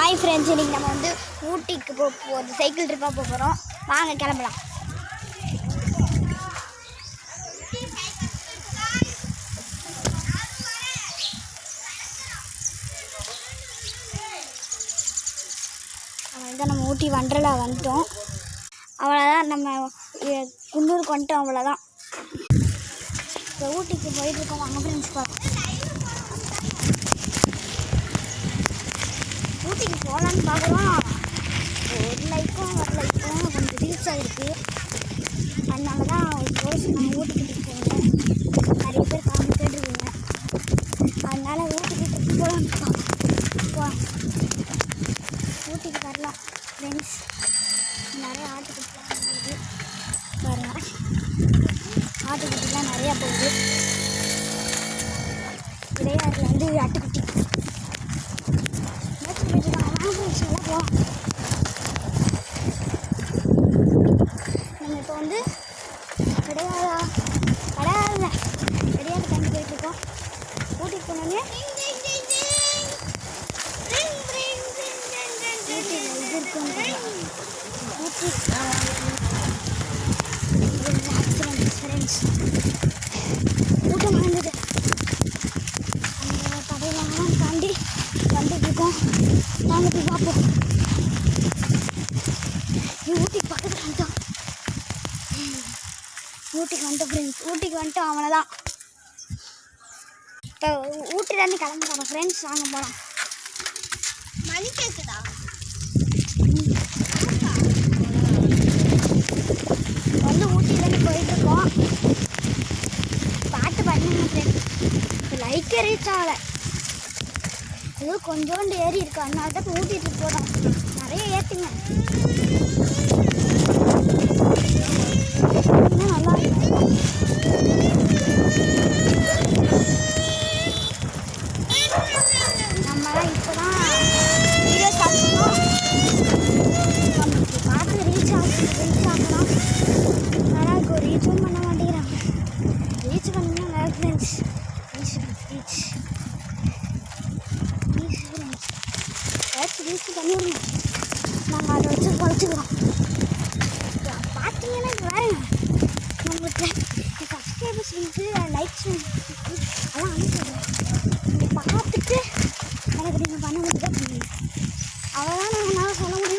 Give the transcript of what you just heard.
Hi friends, இன்றைக்கி நம்ம வந்து ஊட்டிக்கு ஒரு சைக்கிள் ட்ரிப்பாக போக போகிறோம். வாங்க கிளம்பலாம். அவ்வளோதான், நம்ம ஊட்டி வண்டர்லா வந்துட்டோம். அவ்வளோதான், நம்ம குன்னூருக்கு வந்துட்டோம். அவ்வளோதான், இப்போ ஊட்டிக்கு போயிட்டுருக்கோம். வாங்க ஃப்ரெண்ட்ஸ் பார்ப்போம். ஊட்டிக்கு போகலான்னு பார்க்குறோம். ஒரு லைக்கும் கொஞ்சம் ரீச் ஆகிருக்கு. அதனால தான் நான் ஊட்டிக்கு போகிறேன். நிறைய பேர் கேட்டுருக்கீங்க. அதனால் ஊட்டிக்கு ட்ரிப் போகலாம். ஊட்டிக்கு வரலாம் ஃப்ரெண்ட்ஸ். நிறைய ஆட்டுக்குட்டிலாம் போகுது பாருங்கள். ஆட்டுக்குட்டிலாம் நிறையா போகுது. இடையாறில் வந்து ஆட்டுக்குட்டி போகலாம். நம்ம இப்போ வந்து கிடையாது தாண்டி போயிட்டுருக்கோம். ஊட்டிக்கு போனோன்னே இது இருக்கும். ஊட்டி ஃப்ரெண்ட்ஸ் ஊட்டம் வாங்கிட்டு அந்த கடையிலாம் தாண்டி வந்துட்டுருக்கோம். நாங்கள் போய் பார்ப்போம். ஊட்டிக்கு பக்கத்தில் வந்துட்டோம். ஊட்டிக்கு வந்துட்டோம் ஃப்ரெண்ட்ஸ். ஊட்டிக்கு வந்துட்டோம். அவ்வளோதான், இப்போ ஊட்டிலேருந்து கிளம்பி போகிறோம் ஃப்ரெண்ட்ஸ். வாங்க போகலாம். மணி கேட்குதா? வந்து ஊட்டிலேருந்து போயிட்டுருக்கோம். பாட்டு பண்ணுங்க ஃப்ரெண்ட்ஸ். இப்போ லைக்கே ரீச் ஆகலை. ஏதோ கொஞ்சோண்டு ஏறி இருக்கு. அதனால தான் இப்போ ஊட்டிட்டு போகிறோம். நிறைய ஏற்றுங்க, நல்லா இருக்கும். நம்மளாம் இப்போ தான் வீடியோ ஸ்டார்ட் பண்ணோம். நம்மளுக்கு பார்த்து ரீச் ஆகலாம். ஆனால் இப்போ ரீச்சும் பண்ண மாட்டேங்கிறாங்க. ரீச் பண்ணிங்கன்னா வேறு ஃப்ரெண்ட்ஸ். ரீச் பண்ணிடுங்க. நாங்கள் அதை வச்சு குறைச்சிக்கிறோம். பார்த்தீங்கன்னா இப்போ வேறு நம்மளுக்கு சப்ஸ்கிரைபர்ஸ் வந்து லைக்ஸ் அதெல்லாம் அனுப்பிடுறோம். நீங்கள் பார்த்துட்டு எனக்கு நீங்கள் பண்ண முடியுதா பண்ணுங்க. அவ்வளோதான் என்னால் சொல்ல முடியும்.